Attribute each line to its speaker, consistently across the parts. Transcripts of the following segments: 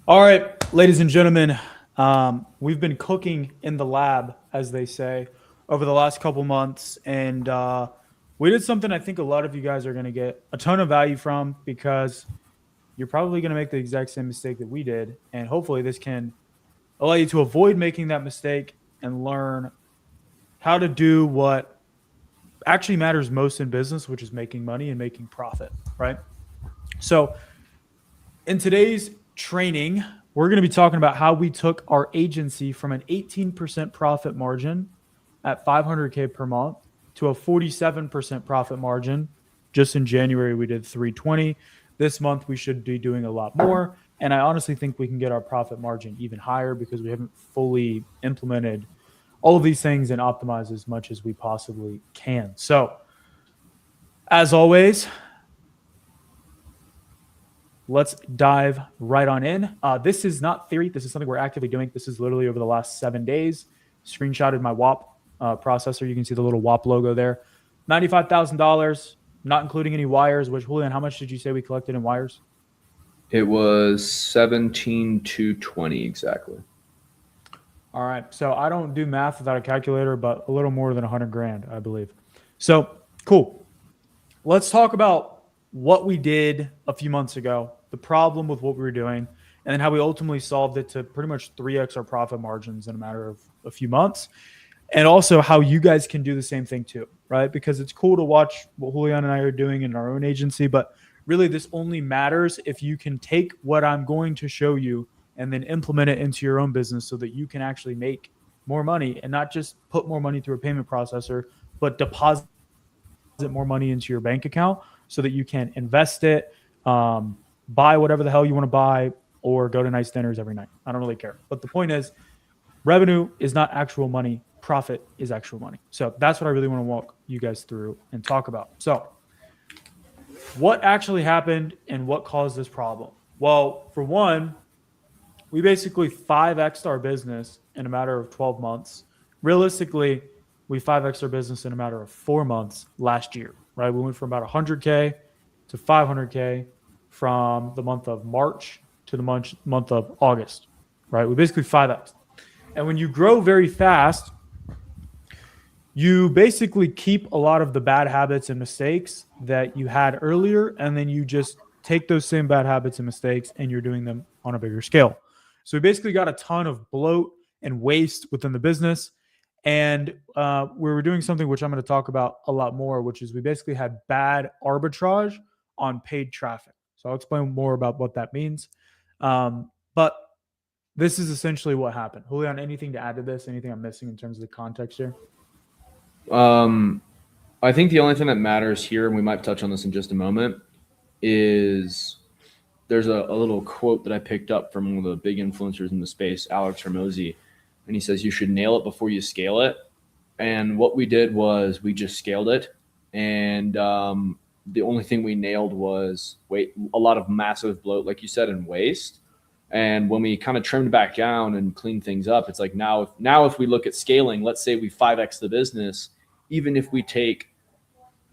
Speaker 1: All right, ladies and gentlemen, we've been cooking in the lab, as they say, over the last couple months, and we did something I think a lot of you guys are going to get a ton of value from because you're probably going to make the exact same mistake that we did, and hopefully this can allow you to avoid making that mistake and learn how to do what actually matters most in business, which is making money and making profit, right? So, in today's training, we're going to be talking about how we took our agency from an 18% profit margin at 500K per month to a 47% profit margin. Just in January, we did 320. This month, we should be doing a lot more. And I honestly think we can get our profit margin even higher because we haven't fully implemented all of these things and optimized as much as we possibly can. So, as always, let's dive right on in. This is not theory. This is something we're actively doing. This is literally over the last 7 days. Screenshotted my WAP processor. You can see the little WAP logo there. $95,000, not including any wires, which, Julian, how much did you say we collected in wires?
Speaker 2: It was 17,220 exactly.
Speaker 1: All right. So I don't do math without a calculator, but a little more than 100 grand, I believe. So cool. Let's talk about what we did a few months ago, the problem with what we were doing, and then how we ultimately solved it to pretty much 3x our profit margins in a matter of a few months. And also how you guys can do the same thing too, right? Because it's cool to watch what Julian and I are doing in our own agency, but really this only matters if you can take what I'm going to show you and then implement it into your own business so that you can actually make more money and not just put more money through a payment processor, but deposit more money into your bank account so that you can invest it, buy whatever the hell you want to buy, or go to nice dinners every night. I don't really care. But the point is, revenue is not actual money. Profit is actual money. So that's what I really want to walk you guys through and talk about. So what actually happened and what caused this problem? Well, for one, we basically 5x'd our business in a matter of 12 months. Realistically, we 5x'd our business in a matter of 4 months last year, right? We went from about 100K to 500K from the month of March to the month of August, right? We basically 5x. And when you grow very fast, you basically keep a lot of the bad habits and mistakes that you had earlier, and then you just take those same bad habits and mistakes and you're doing them on a bigger scale. So we basically got a ton of bloat and waste within the business. And we were doing something which I'm going to talk about a lot more, which is we basically had bad arbitrage on paid traffic. So I'll explain more about what that means. But this is essentially what happened. Julian, anything to add to this? Anything I'm missing in terms of the context here?
Speaker 2: I think the only thing that matters here, and we might touch on this in just a moment, is there's a little quote that I picked up from one of the big influencers in the space, Alex Hormozy, and he says you should nail it before you scale it. And what we did was we just scaled it, and the only thing we nailed was a lot of massive bloat, like you said, and waste. And when we kind of trimmed back down and cleaned things up, it's like now if we look at scaling, let's say we 5x the business, even if we take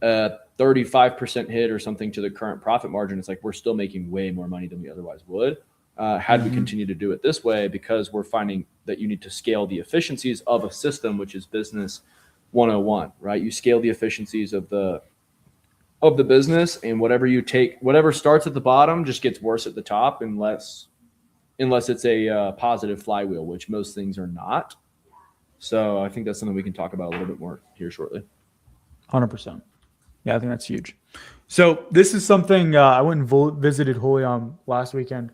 Speaker 2: a 35% hit or something to the current profit margin, it's like we're still making way more money than we otherwise would had we continue to do it this way, because we're finding that you need to scale the efficiencies of a system, which is business 101, right? You scale the efficiencies of the business, and whatever starts at the bottom just gets worse at the top unless it's a positive flywheel, which most things are not. So I think that's something we can talk about a little bit more here shortly.
Speaker 1: 100%. Yeah, I think that's huge. So this is something I went and visited Julian last weekend,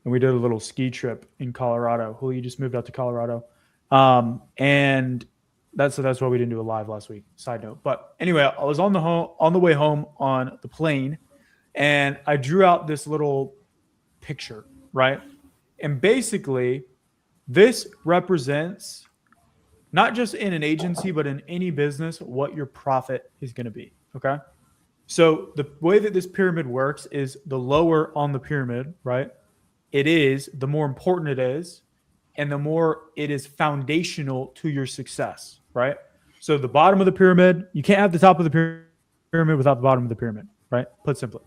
Speaker 1: and we did a little ski trip in Colorado. Julian just moved out to Colorado, and that's why we didn't do a live last week. Side note, but anyway, I was on the way home on the plane, and I drew out this little picture, right? And basically, this represents not just in an agency, but in any business, what your profit is going to be. Okay. So the way that this pyramid works is the lower on the pyramid, right? It is, the more important it is, and the more it is foundational to your success, right? So the bottom of the pyramid, you can't have the top of the pyramid without the bottom of the pyramid, right? Put simply.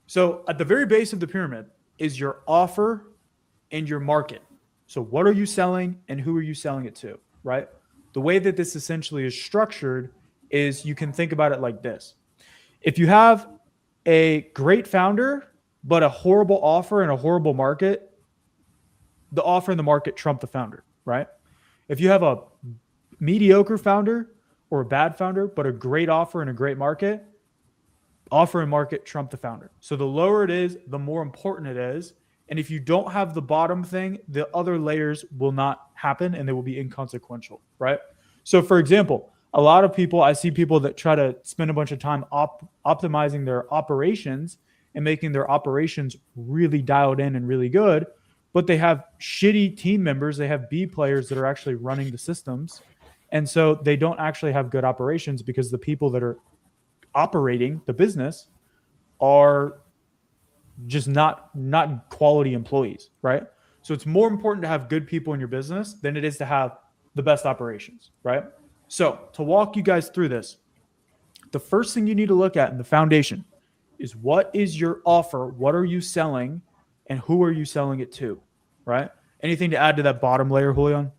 Speaker 1: So at the very base of the pyramid is your offer and your market. So what are you selling and who are you selling it to, right? The way that this essentially is structured is you can think about it like this. If you have a great founder, but a horrible offer and a horrible market, the offer and the market trump the founder, right? If you have a mediocre founder or a bad founder, but a great offer and a great market, offer and market trump the founder. So the lower it is, the more important it is. And if you don't have the bottom thing, the other layers will not happen and they will be inconsequential, right? So for example, a lot of people, I see people that try to spend a bunch of time optimizing their operations and making their operations really dialed in and really good, but they have shitty team members. They have B players that are actually running the systems. And so they don't actually have good operations because the people that are operating the business are just not quality employees, right? So it's more important to have good people in your business than it is to have the best operations, right? So to walk you guys through this, the first thing you need to look at in the foundation is what is your offer? What are you selling? And who are you selling it to, right? Anything to add to that bottom layer, Julian?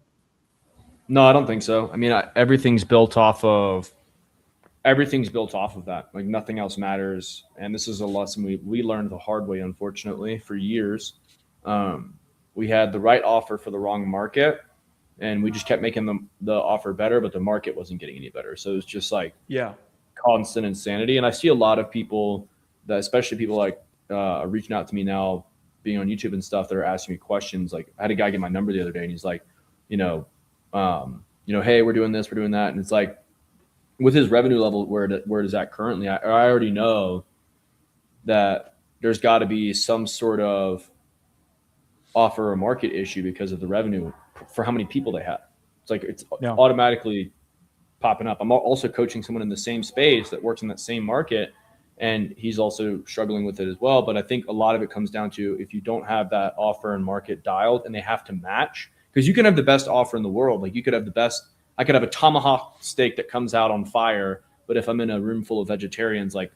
Speaker 2: No, I don't think so. I mean, everything's built off of that. Like nothing else matters. And this is a lesson we learned the hard way, unfortunately, for years. We had the right offer for the wrong market, and we just kept making the offer better, but the market wasn't getting any better. So it was just like constant insanity. And I see a lot of people that, especially people like reaching out to me now, being on YouTube and stuff, that are asking me questions. Like I had a guy get my number the other day, and he's like, hey, we're doing this, we're doing that, and it's like, with his revenue level where it is at currently, I already know that there's got to be some sort of offer or market issue because of the revenue for how many people they have. It's like it's automatically popping up. I'm also coaching someone in the same space that works in that same market, and he's also struggling with it as well. But I think a lot of it comes down to if you don't have that offer and market dialed, and they have to match, because you can have the best offer in the world. Like you could have the best. I could have a tomahawk steak that comes out on fire, but if I'm in a room full of vegetarians, like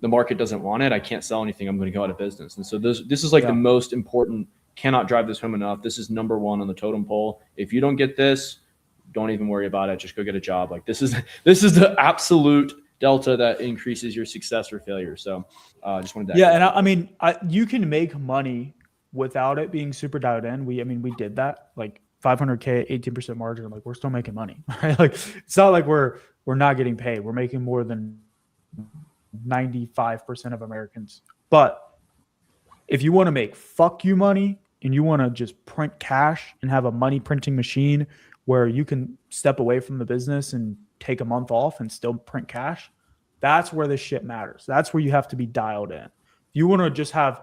Speaker 2: the market doesn't want it, I can't sell anything. I'm going to go out of business. And so this is like the most important, cannot drive this home enough. This is number one on the totem pole. If you don't get this, don't even worry about it. Just go get a job. Like this is the absolute delta that increases your success or failure. So just wanted to.
Speaker 1: Yeah. And I mean, you can make money without it being super dialed in. We did that, like 500K, 18% margin. Like we're still making money, right? Like it's not like we're not getting paid. We're making more than 95% of Americans. But if you want to make fuck you money and you want to just print cash and have a money printing machine where you can step away from the business and take a month off and still print cash, that's where this shit matters. That's where you have to be dialed in. If you want to just have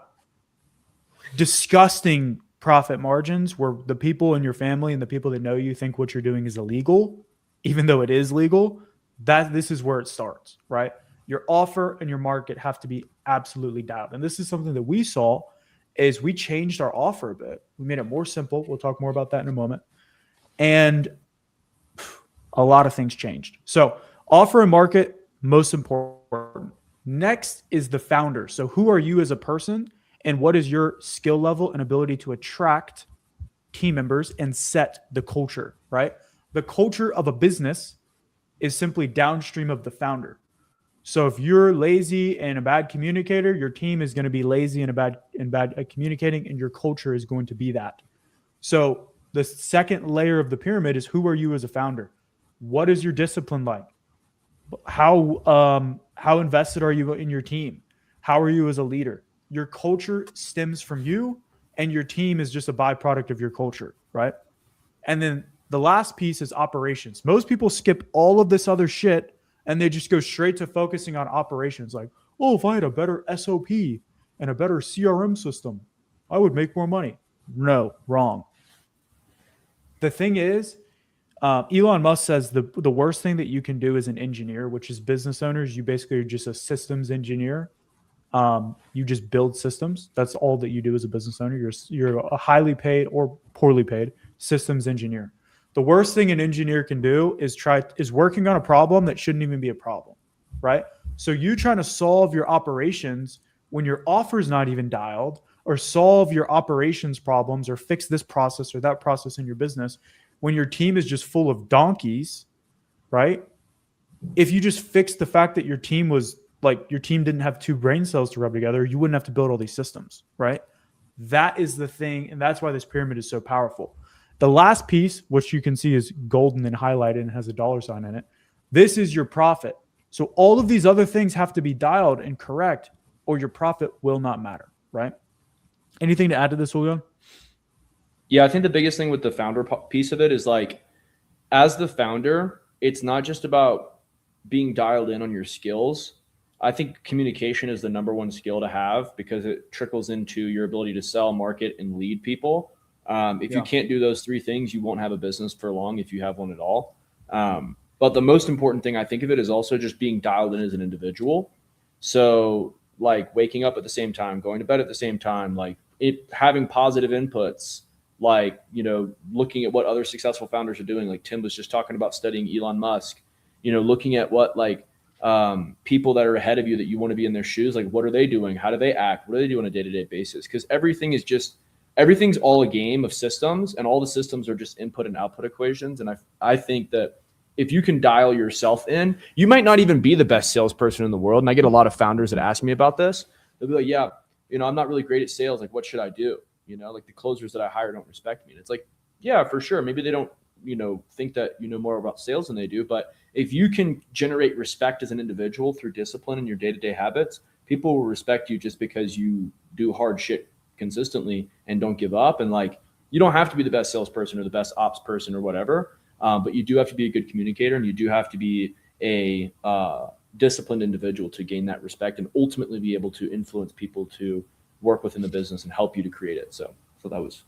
Speaker 1: disgusting profit margins where the people in your family and the people that know you think what you're doing is illegal, even though it is legal, this is where it starts, right? Your offer and your market have to be absolutely dialed. And this is something that we saw is we changed our offer a bit. We made it more simple. We'll talk more about that in a moment. And a lot of things changed. So offer and market, most important. Next is the founder. So who are you as a person? And what is your skill level and ability to attract team members and set the culture, right? The culture of a business is simply downstream of the founder. So if you're lazy and a bad communicator, your team is going to be lazy and bad at communicating, and your culture is going to be that. So the second layer of the pyramid is who are you as a founder? What is your discipline like? How invested are you in your team? How are you as a leader? Your culture stems from you, and your team is just a byproduct of your culture, right? And then the last piece is operations. Most people skip all of this other shit and they just go straight to focusing on operations. Like, oh, if I had a better SOP and a better CRM system, I would make more money. No, wrong. The thing is, Elon Musk says the worst thing that you can do as an engineer, which is business owners, you basically are just a systems engineer. You just build systems. That's all that you do as a business owner. You're a highly paid or poorly paid systems engineer. The worst thing an engineer can do is working on a problem that shouldn't even be a problem, right? So you trying to solve your operations when your offer is not even dialed, or solve your operations problems or fix this process or that process in your business when your team is just full of donkeys, right? If you just fix the fact that your team didn't have two brain cells to rub together, you wouldn't have to build all these systems, right? That is the thing, and that's why this pyramid is so powerful. The last piece, which you can see is golden and highlighted and has a dollar sign in it, this is your profit. So all of these other things have to be dialed and correct, or your profit will not matter, right? Anything to add to this, Julian?
Speaker 2: Yeah, I think the biggest thing with the founder piece of it is like, as the founder, it's not just about being dialed in on your skills. I think communication is the number one skill to have because it trickles into your ability to sell, market, and lead people. If you can't do those three things, you won't have a business for long if you have one at all. But the most important thing I think of it is also just being dialed in as an individual. So like waking up at the same time, going to bed at the same time, like having positive inputs, like, looking at what other successful founders are doing. Like Tim was just talking about studying Elon Musk, looking at what people that are ahead of you that you want to be in their shoes, like what are they doing? How do they act? What do they do on a day-to-day basis? Because everything's all a game of systems, and all the systems are just input and output equations. And I think that if you can dial yourself in, you might not even be the best salesperson in the world. And I get a lot of founders that ask me about this. They'll be like, yeah, I'm not really great at sales. Like, what should I do? Like the closers that I hire don't respect me. And it's like, yeah, for sure. Maybe they don't, think that you know more about sales than they do. But if you can generate respect as an individual through discipline in your day-to-day habits, people will respect you just because you do hard shit consistently and don't give up. And like, you don't have to be the best salesperson or the best ops person or whatever. But you do have to be a good communicator, and you do have to be a disciplined individual to gain that respect and ultimately be able to influence people to work within the business and help you to create it. So that was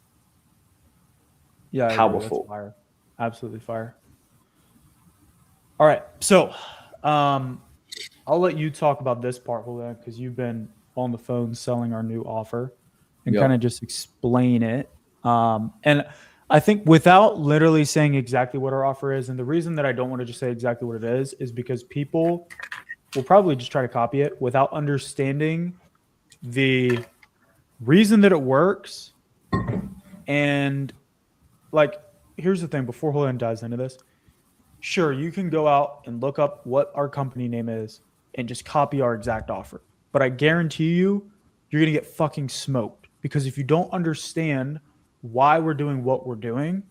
Speaker 2: powerful.
Speaker 1: Fire. Absolutely fire. All right. So I'll let you talk about this part, Julian, because you've been on the phone selling our new offer and kind of just explain it. And I think without literally saying exactly what our offer is, and the reason that I don't want to just say exactly what it is because people will probably just try to copy it without understanding the reason that it works. And like, here's the thing, before Julian dives into this, sure, you can go out and look up what our company name is and just copy our exact offer. But I guarantee you're going to get fucking smoked, because if you don't understand why we're doing what we're doing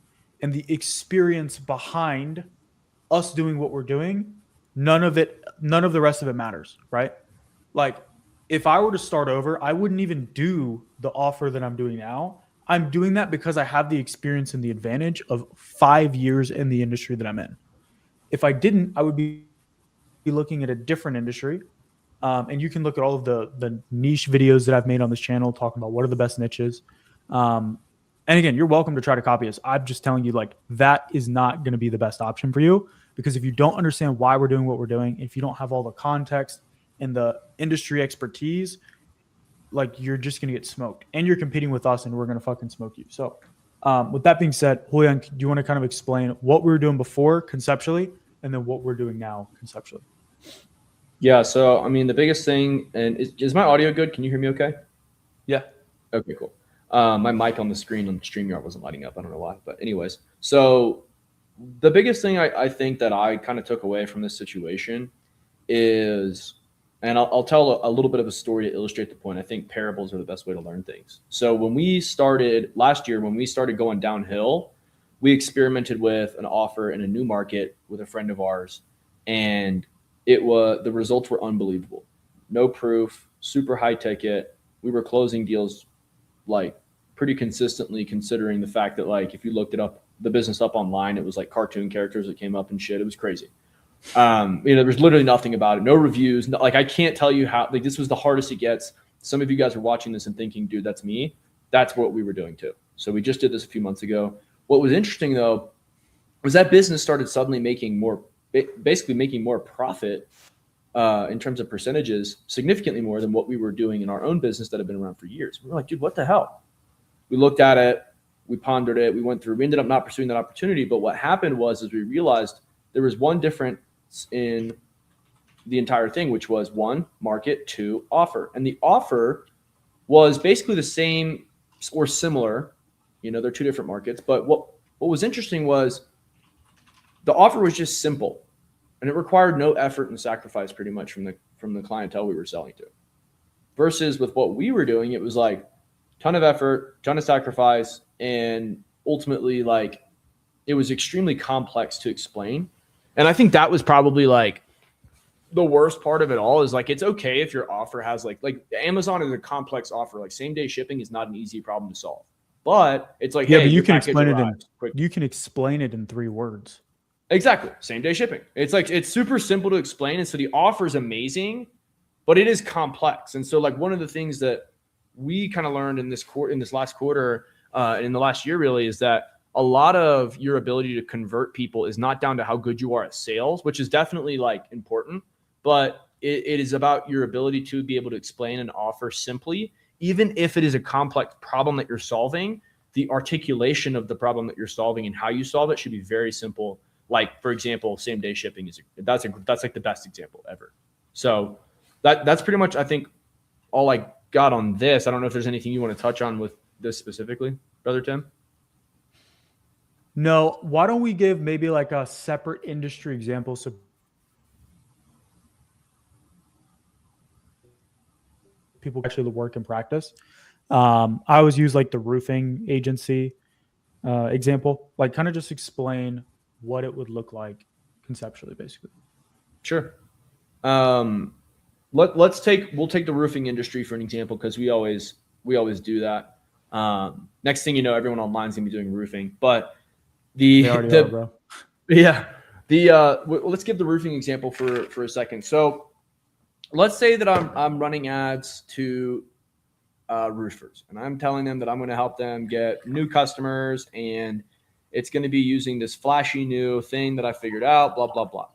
Speaker 1: and the experience behind us doing what we're doing, none of the rest of it matters, right? Like, if I were to start over, I wouldn't even do the offer that I'm doing now. I'm doing that because I have the experience and the advantage of 5 years in the industry that I'm in. If I didn't, I would be looking at a different industry. And you can look at all of the niche videos that I've made on this channel talking about what are the best niches. And again, you're welcome to try to copy us. I'm just telling you, like, that is not going to be the best option for you, because if you don't understand why we're doing what we're doing, if you don't have all the context and the industry expertise, like, you're just going to get smoked, and you're competing with us and we're going to fucking smoke you. So with that being said, Julian, do you want to kind of explain what we were doing before conceptually and then what we're doing now conceptually?
Speaker 2: Yeah. So, I mean, the biggest thing, and is my audio good? Can you hear me okay?
Speaker 1: Yeah.
Speaker 2: Okay, cool. My mic on the screen on StreamYard wasn't lighting up. I don't know why, but anyways. So the biggest thing I think that I kind of took away from this situation is, and I'll tell a little bit of a story to illustrate the point. I think parables are the best way to learn things. So when we started last year, when we started going downhill, we experimented with an offer in a new market with a friend of ours, and the results were unbelievable. No proof, super high ticket. We were closing deals like pretty consistently, considering the fact that, like, if you looked the business up online, it was like cartoon characters that came up and shit. It was crazy. There's literally nothing about it, no reviews. Like, I can't tell you how, like, this was the hardest it gets. Some of you guys are watching this and thinking, dude, that's me. That's what we were doing too. So we just did this a few months ago. What was interesting though, was that business started suddenly basically making more profit in terms of percentages, significantly more than what we were doing in our own business that had been around for years. We were like, dude, what the hell? We looked at it, we pondered it, we ended up not pursuing that opportunity. But what happened was we realized there was one difference in the entire thing, which was 1, market, 2, offer. And the offer was basically the same or similar. You know, they're two different markets. But what was interesting was the offer was just simple, and it required no effort and sacrifice pretty much from the clientele we were selling to. Versus with what we were doing, it was like ton of effort, ton of sacrifice, and ultimately like it was extremely complex to explain. And I think that was probably like the worst part of it all is like, it's okay if your offer has like Amazon is a complex offer. Like same day shipping is not an easy problem to solve, but it's like,
Speaker 1: Yeah,
Speaker 2: hey,
Speaker 1: but you
Speaker 2: your
Speaker 1: can
Speaker 2: package
Speaker 1: explain it
Speaker 2: arrives quick.
Speaker 1: you can explain it in 3 words.
Speaker 2: Exactly. Same day shipping. It's like, it's super simple to explain. And so the offer is amazing, but it is complex. And so like one of the things that we kind of learned in this last quarter, in the last year really, is that a lot of your ability to convert people is not down to how good you are at sales, which is definitely like important, but it is about your ability to be able to explain an offer simply, even if it is a complex problem that you're solving. The articulation of the problem that you're solving and how you solve it should be very simple. Like, for example, same day shipping that's like the best example ever. So that's pretty much, I think, all I got on this. I don't know if there's anything you want to touch on with this specifically, Brother Tim.
Speaker 1: No, why don't we give maybe like a separate industry example so people actually work in practice? I always use like the roofing agency example, like kind of just explain what it would look like conceptually, basically.
Speaker 2: Sure. We'll take the roofing industry for an example, because we always do that. Next thing you know, everyone online is gonna be doing roofing, but
Speaker 1: They already are, bro.
Speaker 2: yeah, let's give the roofing example for a second. So let's say that I'm running ads to roofers, and I'm telling them that I'm going to help them get new customers, and it's going to be using this flashy new thing that I figured out, blah, blah, blah.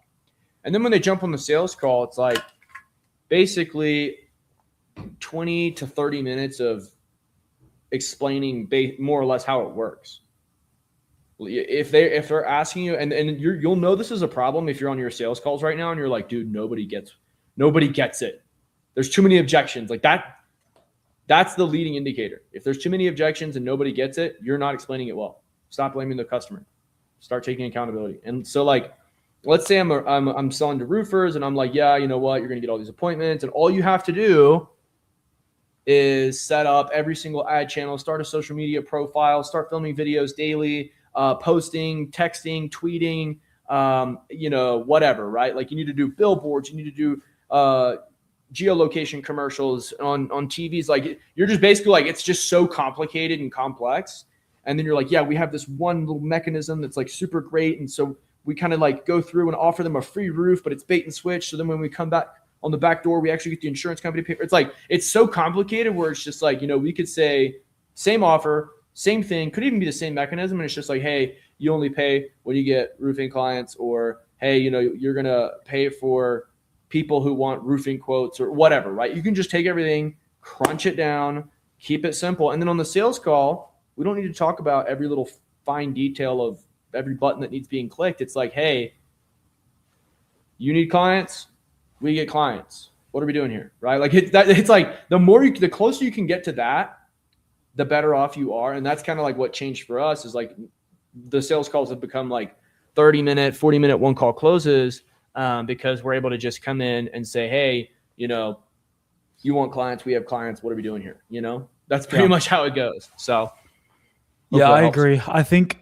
Speaker 2: And then when they jump on the sales call, it's like basically 20 to 30 minutes of explaining more or less how it works. If they're asking you, and you'll know this is a problem if you're on your sales calls right now and you're like, dude, nobody gets it. There's too many objections. Like that's the leading indicator. If there's too many objections and nobody gets it, you're not explaining it well. Stop blaming the customer. Start taking accountability. And so like, let's say I'm selling to roofers, and I'm like, yeah, you know what? You're going to get all these appointments, and all you have to do is set up every single ad channel, start a social media profile, start filming videos daily, posting, texting, tweeting, whatever, right? Like you need to do billboards, you need to do geolocation commercials on TVs. Like you're just basically like, it's just so complicated and complex. And then you're like, yeah, we have this one little mechanism that's like super great. And so we kind of like go through and offer them a free roof, but it's bait and switch. So then when we come back on the back door, we actually get the insurance company to pay. It's like, it's so complicated where it's just like, we could say same offer, same thing, could even be the same mechanism. And it's just like, hey, you only pay when you get roofing clients, or, hey, you're going to pay for people who want roofing quotes or whatever, right? You can just take everything, crunch it down, keep it simple. And then on the sales call, we don't need to talk about every little fine detail of every button that needs being clicked. It's like, hey, you need clients, we get clients. What are we doing here, right? Like it's like the closer you can get to that, the better off you are. And that's kind of like what changed for us, is like the sales calls have become like 30-minute, 40-minute one call closes, because we're able to just come in and say, hey, you want clients, we have clients. What are we doing here? That's pretty much how it goes. So
Speaker 1: yeah, I agree. I think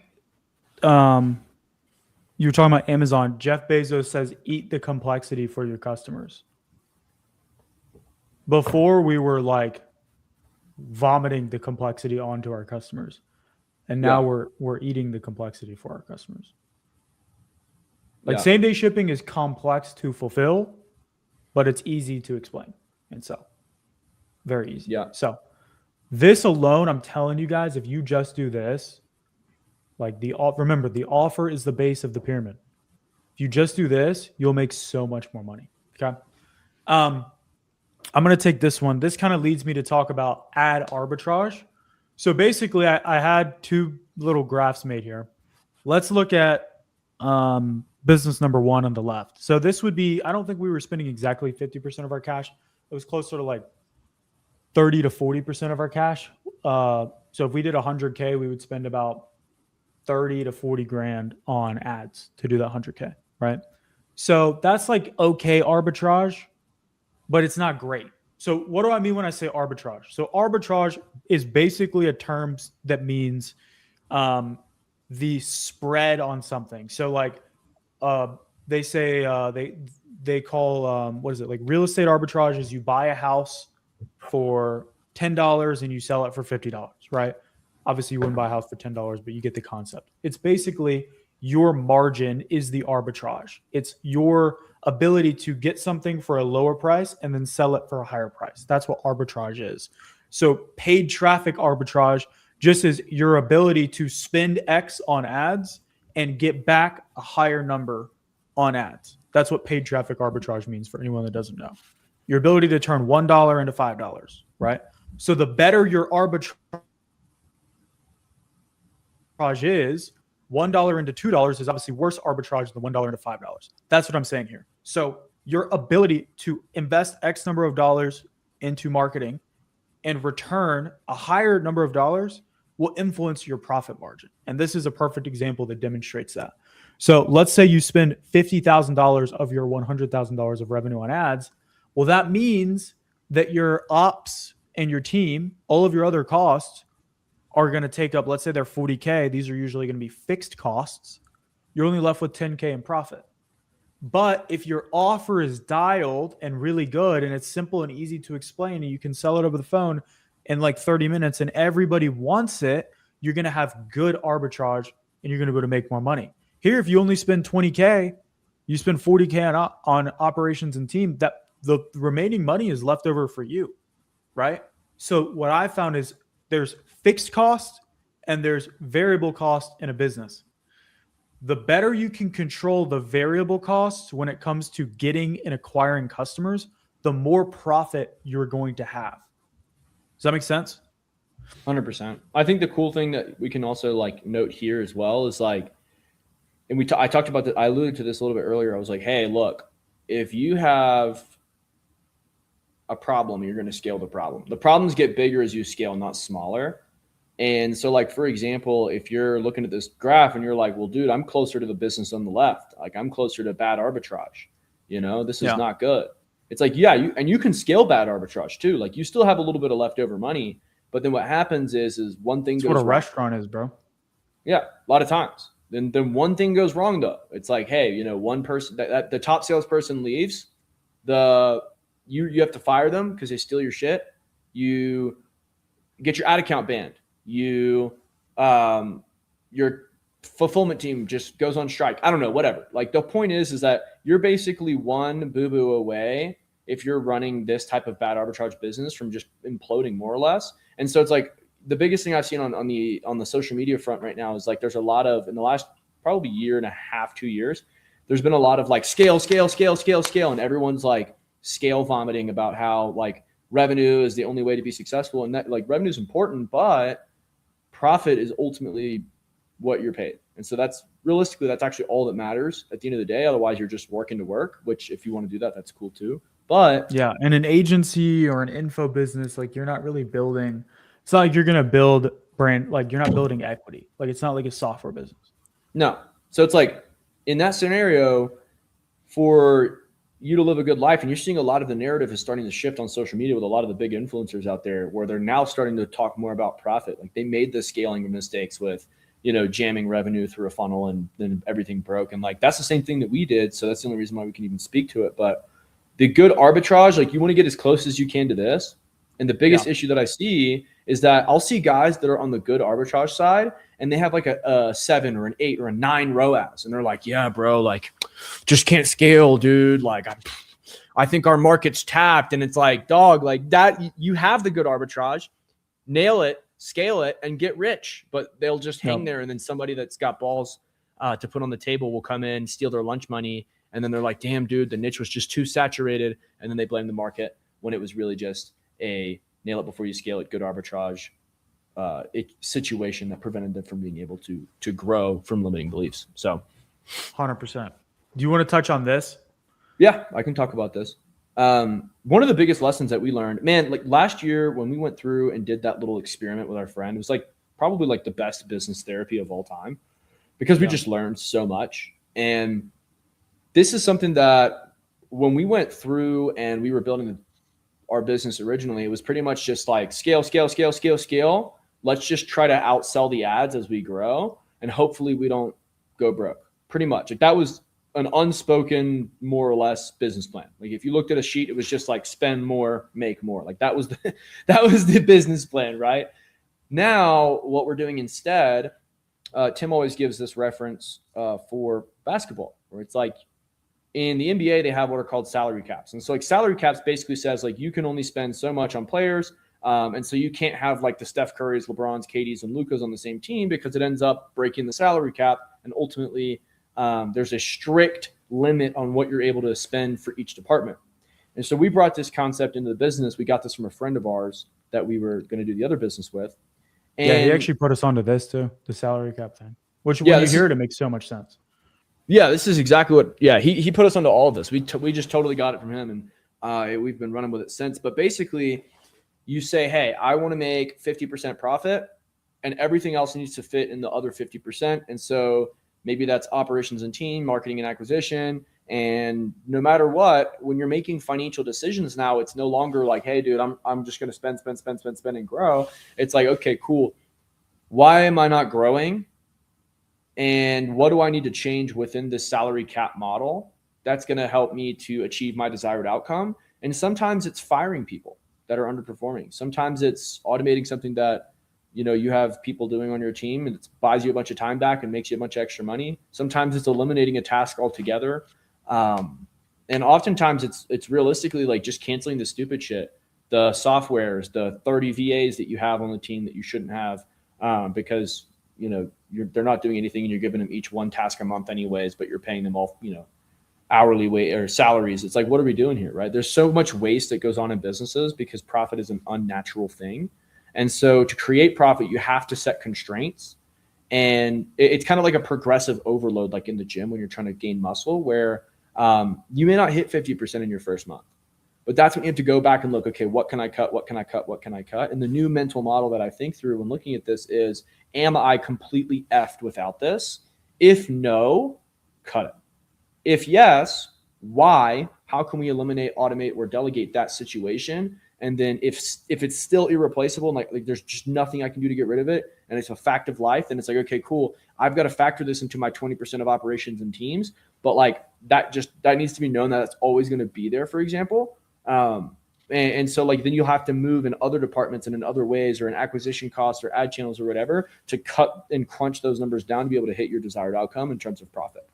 Speaker 1: you were talking about Amazon. Jeff Bezos says, eat the complexity for your customers. Before we were like vomiting the complexity onto our customers, and now we're eating the complexity for our customers. Like same day shipping is complex to fulfill, but it's easy to explain and sell. Very easy.
Speaker 2: Yeah.
Speaker 1: So this alone, I'm telling you guys, if you just do this, like remember, the offer is the base of the pyramid. If you just do this, you'll make so much more money. Okay. I'm going to take this one. This kind of leads me to talk about ad arbitrage. So basically I had 2 little graphs made here. Let's look at business number 1 on the left. So this would be, I don't think we were spending exactly 50% of our cash. It was closer to like 30 to 40% of our cash. So if we did 100K, we would spend about 30 to 40 grand on ads to do that 100K, right? So that's like okay arbitrage, but it's not great. So what do I mean when I say arbitrage? So arbitrage is basically a term that means the spread on something. So like they say they call what is it, like real estate arbitrage is you buy a house for $10 and you sell it for $50, right? Obviously you wouldn't buy a house for $10, but you get the concept. It's basically your margin is the arbitrage. It's your ability to get something for a lower price and then sell it for a higher price. That's what arbitrage is. So paid traffic arbitrage just is your ability to spend X on ads and get back a higher number on ads. That's what paid traffic arbitrage means for anyone that doesn't know. Your ability to turn $1 into $5, right? So the better your arbitrage is, $1 into $2 is obviously worse arbitrage than $1 into $5. That's what I'm saying here. So your ability to invest X number of dollars into marketing and return a higher number of dollars will influence your profit margin. And this is a perfect example that demonstrates that. So let's say you spend $50,000 of your $100,000 of revenue on ads. Well, that means that your ops and your team, all of your other costs are going to take up, let's say they're 40K. These are usually going to be fixed costs. You're only left with 10K in profit. But if your offer is dialed and really good and it's simple and easy to explain and you can sell it over the phone in like 30 minutes and everybody wants it, you're going to have good arbitrage and you're going to be able to make more money. Here, if you only spend 20K, you spend 40K on operations and team, that the remaining money is left over for you, right? So what I found is there's fixed costs and there's variable costs in a business. The better you can control the variable costs when it comes to getting and acquiring customers, the more profit you're going to have. Does that make sense?
Speaker 2: 100%. I think the cool thing that we can also like note here as well is like, and I talked about that. I alluded to this a little bit earlier. I was like, hey, look, if you have a problem, you're going to scale the problem. The problems get bigger as you scale, not smaller. And so like, for example, if you're looking at this graph and you're like, well, dude, I'm closer to the business on the left. Like I'm closer to bad arbitrage. This is not good. It's like, yeah, you can scale bad arbitrage too. Like you still have a little bit of leftover money, but then what happens is one thing
Speaker 1: That's
Speaker 2: goes
Speaker 1: what a
Speaker 2: wrong.
Speaker 1: restaurant is, bro.
Speaker 2: Yeah, a lot of times. Then one thing goes wrong though. It's like, hey, one person that the top salesperson leaves, you have to fire them because they steal your shit. You get your ad account banned. Your fulfillment team just goes on strike. I don't know, whatever. Like the point is that you're basically one boo-boo away if you're running this type of bad arbitrage business from just imploding more or less. And so it's like the biggest thing I've seen on the social media front right now is like there's a lot of, in the last probably year and a half, 2 years, there's been a lot of like scale, and everyone's like scale vomiting about how like revenue is the only way to be successful. And that like revenue is important, but profit is ultimately what you're paid. And so that's actually all that matters at the end of the day. Otherwise you're just working to work, which if you want to do that, that's cool too. But
Speaker 1: yeah, in an agency or an info business, like you're not really building, it's not like you're going to build brand, like you're not building equity. Like it's not like a software business.
Speaker 2: No. So it's like in that scenario, for you to live a good life, and you're seeing a lot of the narrative is starting to shift on social media with a lot of the big influencers out there where they're now starting to talk more about profit. Like they made the scaling mistakes with, jamming revenue through a funnel and then everything broke. And like, that's the same thing that we did. So that's the only reason why we can even speak to it. But the good arbitrage, like you want to get as close as you can to this. And the biggest issue that I see is that I'll see guys that are on the good arbitrage side and they have like a 7 or an 8 or a 9 ROAS. And they're like, yeah, bro, like just can't scale, dude. Like I think our market's tapped. And it's like, dog, like that, you have the good arbitrage, nail it, scale it, and get rich. But they'll just hang there. And then somebody that's got balls to put on the table will come in, steal their lunch money. And then they're like, damn, dude, the niche was just too saturated. And then they blame the market when it was really just a nail it before you scale it, good arbitrage situation that prevented them from being able to grow from limiting beliefs. So
Speaker 1: 100%. Do you want to touch on this?
Speaker 2: Yeah, I can talk about this. One of the biggest lessons that we learned, man, like last year when we went through and did that little experiment with our friend, it was like probably like the best business therapy of all time because we just learned so much. And this is something that when we went through and we were building our business originally, it was pretty much just like scale, scale, scale, scale, scale. Let's just try to outsell the ads as we grow. And hopefully we don't go broke. Pretty much. Like that was an unspoken, more or less business plan. Like if you looked at a sheet, it was just like spend more, make more. Like that was the business plan, right? Now what we're doing instead, Tim always gives this reference for basketball, where it's like in the NBA, they have what are called salary caps. And so like salary caps basically says like you can only spend so much on players. And so you can't have like the Steph Currys, LeBrons, KDs, and Lucas on the same team because it ends up breaking the salary cap. And ultimately, there's a strict limit on what you're able to spend for each department. And so we brought this concept into the business. We got this from a friend of ours that we were going to do the other business with. And
Speaker 1: yeah, he actually put us onto this too, the salary cap thing, which when you hear it, it makes so much sense.
Speaker 2: Yeah, this is exactly what, he put us onto all of this. We just totally got it from him, and we've been running with it since. But basically, you say, hey, I want to make 50% profit, and everything else needs to fit in the other 50%. And so maybe that's operations and team, marketing and acquisition. And no matter what, when you're making financial decisions now, it's no longer like, hey, dude, I'm just going to spend and grow. It's like, okay, cool. Why am I not growing? And what do I need to change within this salary cap model that's going to help me to achieve my desired outcome? And sometimes it's firing people that are underperforming. Sometimes it's automating something that you have people doing on your team and it buys you a bunch of time back and makes you a bunch of extra money. Sometimes it's eliminating a task altogether. And oftentimes it's realistically like just canceling the stupid shit, the softwares, the 30 VAs that you have on the team that you shouldn't have because they're not doing anything and you're giving them each one task a month anyways, but you're paying them all, hourly wage or salaries. It's like, what are we doing here? Right. There's so much waste that goes on in businesses because profit is an unnatural thing. And so to create profit, you have to set constraints. And it's kind of like a progressive overload, like in the gym when you're trying to gain muscle, where you may not hit 50% in your first month. But that's when you have to go back and look, okay, what can I cut? What can I cut? What can I cut? And the new mental model that I think through when looking at this is, am I completely effed without this? If no, cut it. If yes, why? How can we eliminate, automate, or delegate that situation? And then if it's still irreplaceable, and like there's just nothing I can do to get rid of it, and it's a fact of life, then it's like, okay, cool. I've got to factor this into my 20% of operations and teams. But like that needs to be known that it's always going to be there, for example. And so like then you'll have to move in other departments and in other ways or in acquisition costs or ad channels or whatever to cut and crunch those numbers down to be able to hit your desired outcome in terms of profit.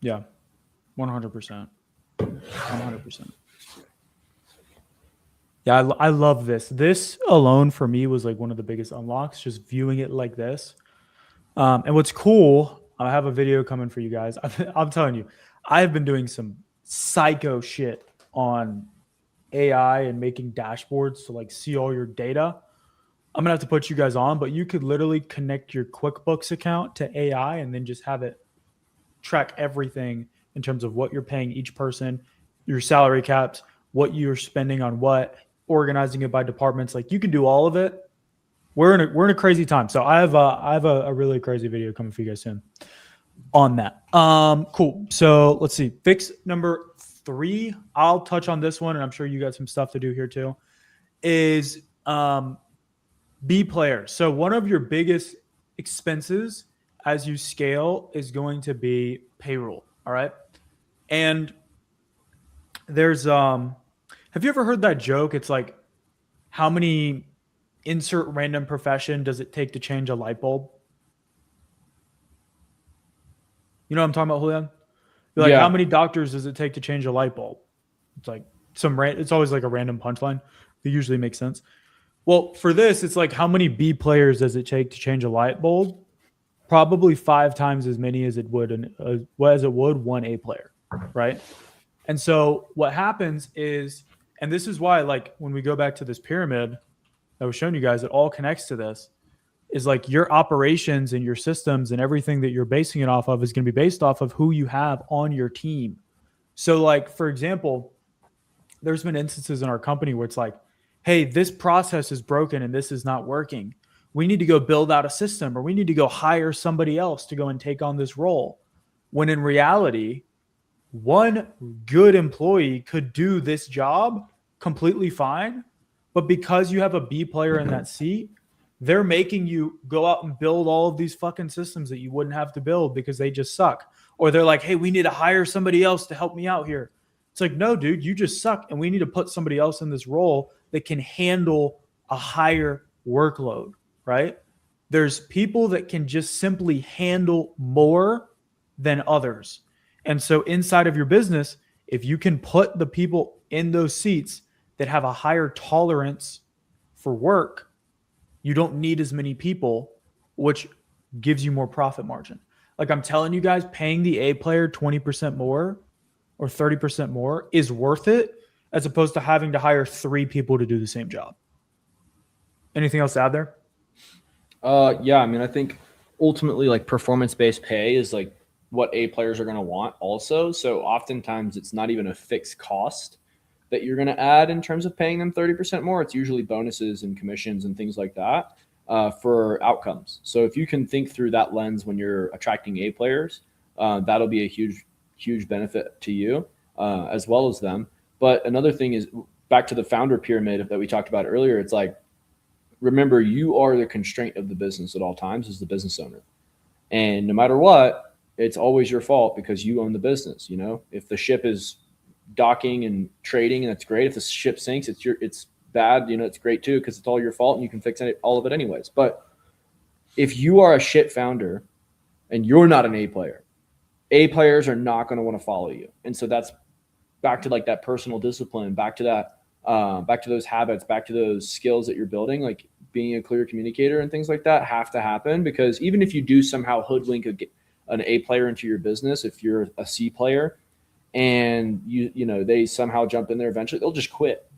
Speaker 1: Yeah, 100%. 100%. Yeah, I love this. This alone for me was like one of the biggest unlocks, just viewing it like this. And what's cool, I have a video coming for you guys. I'm telling you, I've been doing some psycho shit on AI and making dashboards to like see all your data. I'm gonna have to put you guys on, but you could literally connect your QuickBooks account to AI and then just have it track everything in terms of what you're paying each person, your salary caps, what you're spending on what, organizing it by departments. Like you can do all of it. We're in a crazy time. So I have a really crazy video coming for you guys soon on that. Cool. So let's see. Fix number 3. I'll touch on this one, and I'm sure you got some stuff to do here too. Is B players. So one of your biggest expenses as you scale is going to be payroll. All right. And there's have you ever heard that joke? It's like, how many insert random profession does it take to change a light bulb? You know what I'm talking about, Julian? You're like, how many doctors does it take to change a light bulb? It's like it's always like a random punchline. It usually makes sense. Well, for this, it's like, how many B players does it take to change a light bulb? Probably 5 times as many as it would one A player, right? And so what happens is, and this is why, like, when we go back to this pyramid that I was showing you guys, it all connects to this, is like your operations and your systems and everything that you're basing it off of is going to be based off of who you have on your team. So like, for example, there's been instances in our company where it's like, hey, this process is broken and this is not working. We need to go build out a system, or we need to go hire somebody else to go and take on this role. When in reality, one good employee could do this job completely fine, but because you have a B player in that seat, they're making you go out and build all of these fucking systems that you wouldn't have to build because they just suck. Or they're like, hey, we need to hire somebody else to help me out here. It's like, no, dude, you just suck. And we need to put somebody else in this role that can handle a higher workload, right? There's people that can just simply handle more than others. And so inside of your business, if you can put the people in those seats that have a higher tolerance for work, you don't need as many people, which gives you more profit margin. Like I'm telling you guys, paying the A player 20% more or 30% more is worth it, as opposed to having to hire 3 people to do the same job. Anything else to add there?
Speaker 2: Yeah, I mean, I think ultimately like performance-based pay is like what A players are going to want also. So oftentimes it's not even a fixed cost that you're going to add in terms of paying them 30% more. It's usually bonuses and commissions and things like that for outcomes. So if you can think through that lens when you're attracting A players, that'll be a huge benefit to you as well as them. But another thing is back to the founder pyramid that we talked about earlier. It's like, remember, you are the constraint of the business at all times as the business owner. And no matter what, it's always your fault because you own the business. You know, if the ship is docking and trading, and that's great. If the ship sinks, it's bad. You know, it's great too because it's all your fault and you can fix all of it anyways. But if you are a shit founder and you're not an A player, A players are not going to want to follow you. And so that's back to like that personal discipline, back to that, back to those habits, back to those skills that you're building, like being a clear communicator and things like that have to happen. Because even if you do somehow hoodwink an A player into your business, if you're a C player and you know, they somehow jump in there, eventually they'll just quit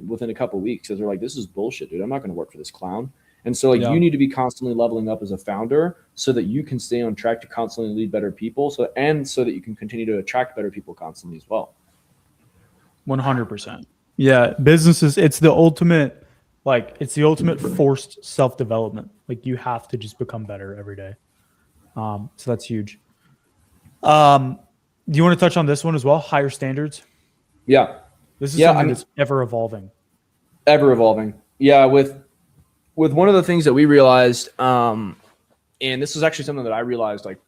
Speaker 2: within a couple of weeks because they're like, this is bullshit, dude. I'm not going to work for this clown. And so like you need to be constantly leveling up as a founder so that you can stay on track to constantly lead better people. So that you can continue to attract better people constantly as well.
Speaker 1: 100%. Yeah. Businesses, it's the ultimate forced self-development. Like you have to just become better every day. So that's huge. Do you want to touch on this one as well? Higher standards.
Speaker 2: Yeah.
Speaker 1: This is something that's ever evolving.
Speaker 2: Ever evolving. Yeah. With one of the things that we realized, and this was actually something that I realized, like,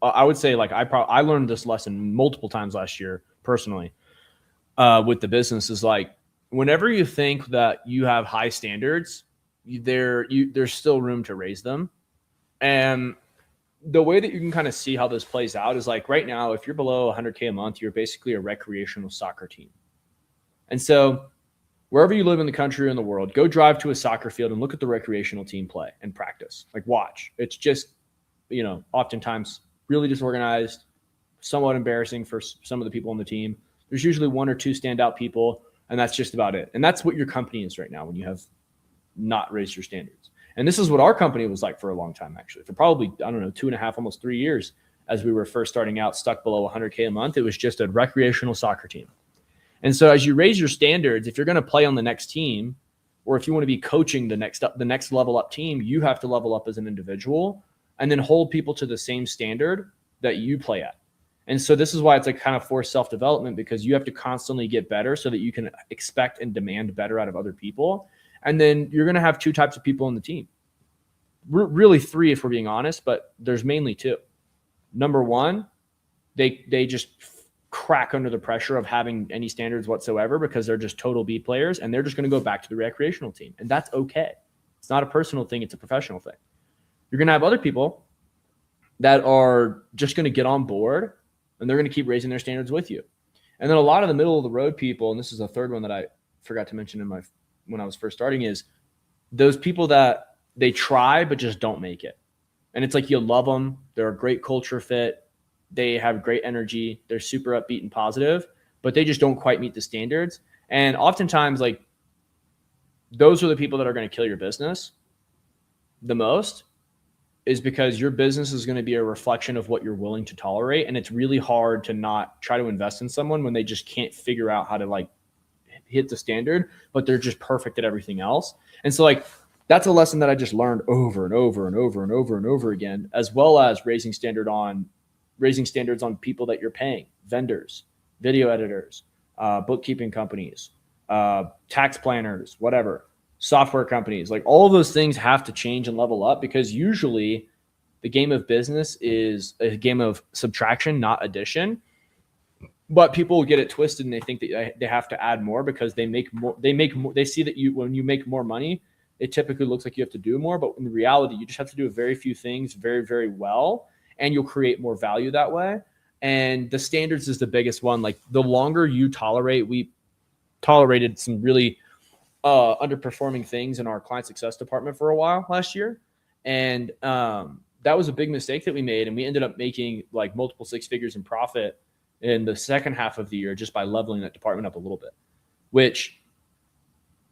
Speaker 2: I would say, like, I learned this lesson multiple times last year personally with the business is like, whenever you think that you have high standards, there's still room to raise them. And the way that you can kind of see how this plays out is like right now, if you're below 100K a month, you're basically a recreational soccer team. And so wherever you live in the country or in the world, go drive to a soccer field and look at the recreational team play and practice. Like watch. It's just, you know, oftentimes really disorganized, somewhat embarrassing for some of the people on the team. There's usually 1 or 2 standout people, and that's just about it. And that's what your company is right now when you have not raised your standards. And this is what our company was like for a long time, actually. For probably, I don't know, 2.5, almost 3 years as we were first starting out, stuck below 100K a month. It was just a recreational soccer team. And so as you raise your standards, if you're going to play on the next team, or if you want to be coaching the next level up team, you have to level up as an individual and then hold people to the same standard that you play at. And so this is why it's like kind of forced self-development, because you have to constantly get better so that you can expect and demand better out of other people. And then you're going to have 2 types of people on the team. Really 3 if we're being honest, but there's mainly 2. Number 1, they just crack under the pressure of having any standards whatsoever because they're just total B players and they're just going to go back to the recreational team. And that's okay. It's not a personal thing. It's a professional thing. You're going to have other people that are just going to get on board and they're going to keep raising their standards with you. And then a lot of the middle of the road people, and this is a third one that I forgot to mention when I was first starting, is those people that they try but just don't make it. And it's like you love them. They're a great culture fit. They have great energy. They're super upbeat and positive, but they just don't quite meet the standards. And oftentimes, like, those are the people that are going to kill your business the most is because your business is going to be a reflection of what you're willing to tolerate. And it's really hard to not try to invest in someone when they just can't figure out how to like hit the standard, but they're just perfect at everything else. And so like, that's a lesson that I just learned over and over and over and over and over again, as well as raising standards on people that you're paying, vendors, video editors, bookkeeping companies, tax planners, whatever, software companies. Like all of those things have to change and level up, because usually the game of business is a game of subtraction, not addition. But people get it twisted and they think that they have to add more because they make more. They see that when you make more money, it typically looks like you have to do more. But in reality, you just have to do very few things very, very well, and you'll create more value that way. And the standards is the biggest one. Like the longer you tolerate, we tolerated some really underperforming things in our client success department for a while last year. And that was a big mistake that we made. And we ended up making like multiple six figures in profit in the second half of the year just by leveling that department up a little bit, which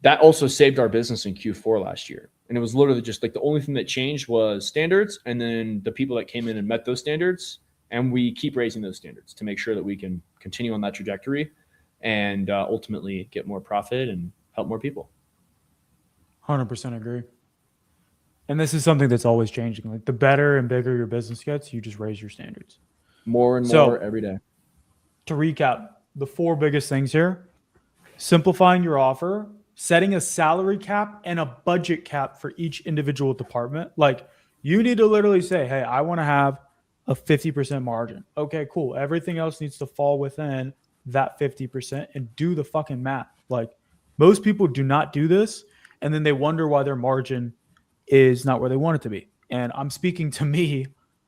Speaker 2: that also saved our business in Q4 last year. And it was literally just like the only thing that changed was standards, and then the people that came in and met those standards. And we keep raising those standards to make sure that we can continue on that trajectory and ultimately get more profit and help more people.
Speaker 1: 100% agree. And this is something that's always changing. Like the better and bigger your business gets, you just raise your standards.
Speaker 2: More and more every day.
Speaker 1: To recap, the 4 biggest things here: simplifying your offer, setting a salary cap and a budget cap for each individual department. Like you need to literally say, hey, I want to have a 50% margin. Okay, cool. Everything else needs to fall within that 50% and do the fucking math. Like most people do not do this, and then they wonder why their margin is not where they want it to be. And I'm speaking to me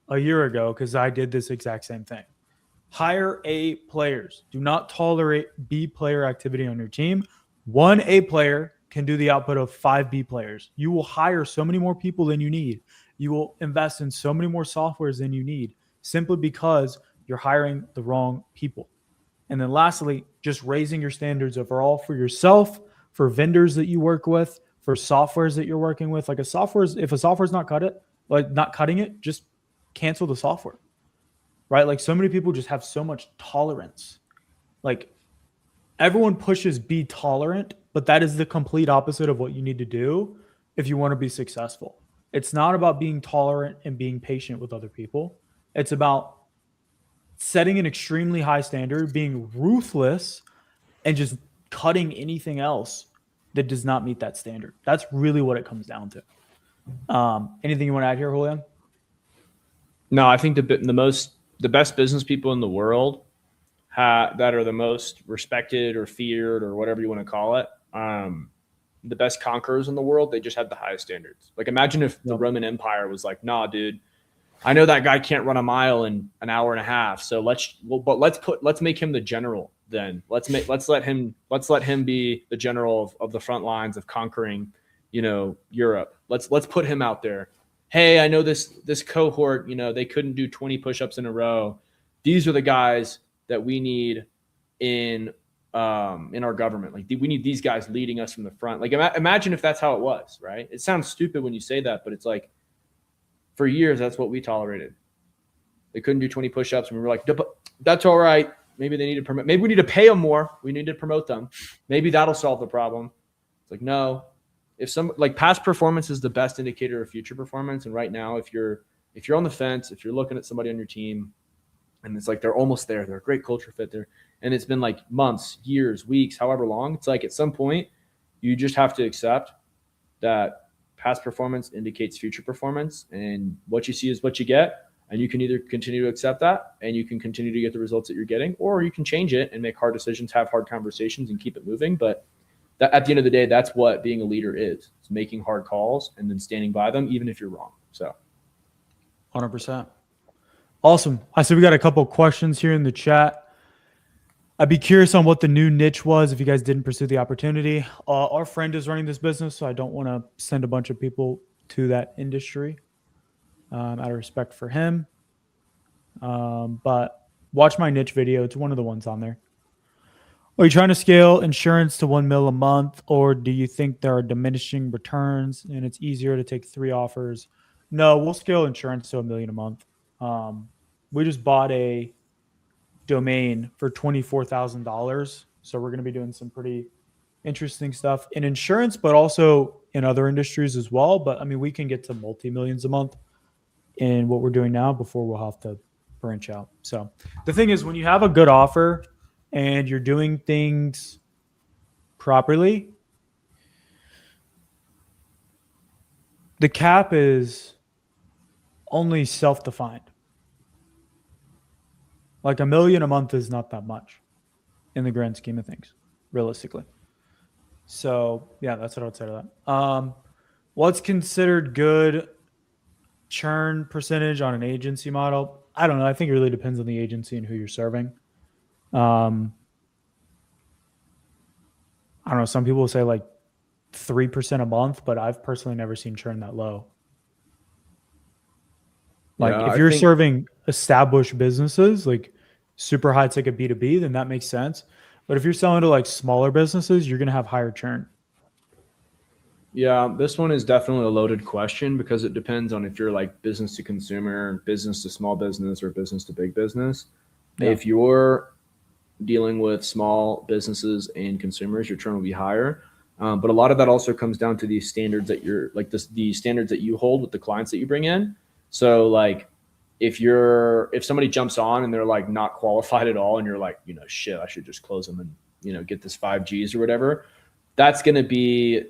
Speaker 1: a year ago because I did this exact same thing. Hire A players. Do not tolerate B player activity on your team. 1 A player can do the output of 5 B players. You will hire so many more people than you need. You will invest in so many more softwares than you need simply because you're hiring the wrong people. And then lastly, just raising your standards overall for yourself, for vendors that you work with, for softwares that you're working with. Like if a software's not cutting it, just cancel the software. Right? Like so many people just have so much tolerance. Like everyone pushes be tolerant, but that is the complete opposite of what you need to do if you want to be successful. It's not about being tolerant and being patient with other people. It's about setting an extremely high standard, being ruthless, and just cutting anything else that does not meet that standard. That's really what it comes down to. Anything you want to add here, Julian?
Speaker 2: No, I think the best business people in the world that are the most respected or feared or whatever you want to call it, the best conquerors in the world, they just have the highest standards. Like imagine if the Roman Empire was like, nah, dude, I know that guy can't run a mile in an hour and a half. So let's make him the general then. Let's let him be the general of the front lines of conquering, Europe. Let's put him out there. Hey, I know this cohort, they couldn't do 20 push-ups in a row. These are the guys that we need in our government. Like we need these guys leading us from the front. Like imagine if that's how it was, right? It sounds stupid when you say that, but it's like for years, that's what we tolerated. They couldn't do 20 push-ups. And we were like, that's all right. Maybe they need to promote. Maybe we need to pay them more. We need to promote them. Maybe that'll solve the problem. It's like, no, past performance is the best indicator of future performance. And right now, if you're on the fence, if you're looking at somebody on your team and it's like, they're almost there, they're a great culture fit there, and it's been like months, years, weeks, however long, it's like at some point you just have to accept that past performance indicates future performance, and what you see is what you get. And you can either continue to accept that and you can continue to get the results that you're getting, or you can change it and make hard decisions, have hard conversations, and keep it moving. But at the end of the day, that's what being a leader is. It's making hard calls and then standing by them, even if you're wrong. So
Speaker 1: 100%. Awesome. I see we got a couple of questions here in the chat. I'd be curious on what the new niche was if you guys didn't pursue the opportunity. Our friend is running this business, so I don't want to send a bunch of people to that industry out of respect for him. But watch my niche video. It's one of the ones on there. Are you trying to scale insurance to $1 million a month, or do you think there are diminishing returns and it's easier to take 3 offers No, we'll scale insurance to $1 million a month. We just bought a domain for $24,000, so we're going to be doing some pretty interesting stuff in insurance, but also in other industries as well. But I mean, we can get to multi-millions a month in what we're doing now before we'll have to branch out. So the thing is, when you have a good offer and you're doing things properly, the cap is only self-defined. Like $1 million a month is not that much in the grand scheme of things, realistically. So yeah, that's what I would say to that. What's considered good churn percentage on an agency model? I don't know. I think it really depends on the agency and who you're serving. I don't know. Some people will say like 3% a month, but I've personally never seen churn that low. Like
Speaker 2: Yeah,
Speaker 1: if
Speaker 2: I
Speaker 1: you're
Speaker 2: think
Speaker 1: serving established businesses, like super high ticket B2B, then that makes sense. But if you're selling to like smaller businesses, you're going to have higher churn.
Speaker 2: Yeah, this one is definitely a loaded question because it depends on if you're like business to consumer, business to small business, or business to big business.
Speaker 1: Yeah.
Speaker 2: If you're dealing with small businesses and consumers, your churn will be higher. But a lot of that also comes down to the standards that you're like the standards that you hold with the clients that you bring in. So like if somebody jumps on and they're like not qualified at all and you're like, shit, I should just close them and, get this 5Gs or whatever, that's going to be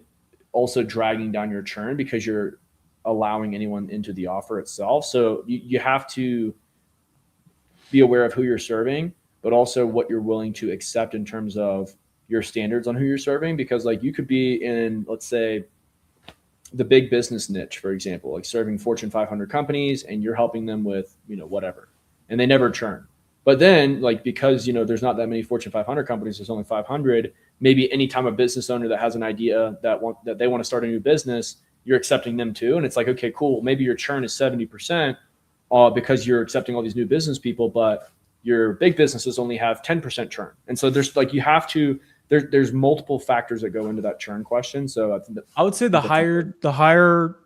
Speaker 2: also dragging down your churn because you're allowing anyone into the offer itself. So you have to be aware of who you're serving, but also what you're willing to accept in terms of your standards on who you're serving. Because like you could be in, let's say, the big business niche, for example, like serving Fortune 500 companies, and you're helping them with, whatever, and they never churn. But then like, because, there's not that many Fortune 500 companies, there's only 500, maybe anytime a business owner that has an idea that they want to start a new business, you're accepting them too. And it's like, okay, cool. Maybe your churn is 70%, because you're accepting all these new business people, but your big businesses only have 10% churn. And so there's like, there's multiple factors that go into that churn question. So
Speaker 1: I would say the higher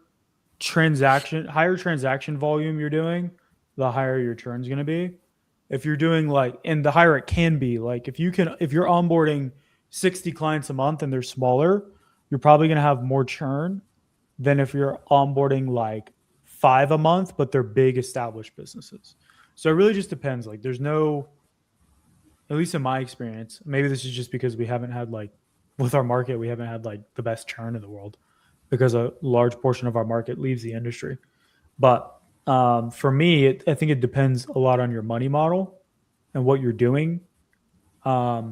Speaker 1: transaction volume you're doing, the higher your churn is going to be. If you're doing like, and the higher it can be, like if you're onboarding 60 clients a month and they're smaller, you're probably going to have more churn than if you're onboarding like 5 a month, but they're big established businesses. So it really just depends. Like there's no, at least in my experience, maybe this is just because we haven't had like, with our market, we haven't had like the best churn in the world because a large portion of our market leaves the industry. But for me, I think it depends a lot on your money model and what you're doing. But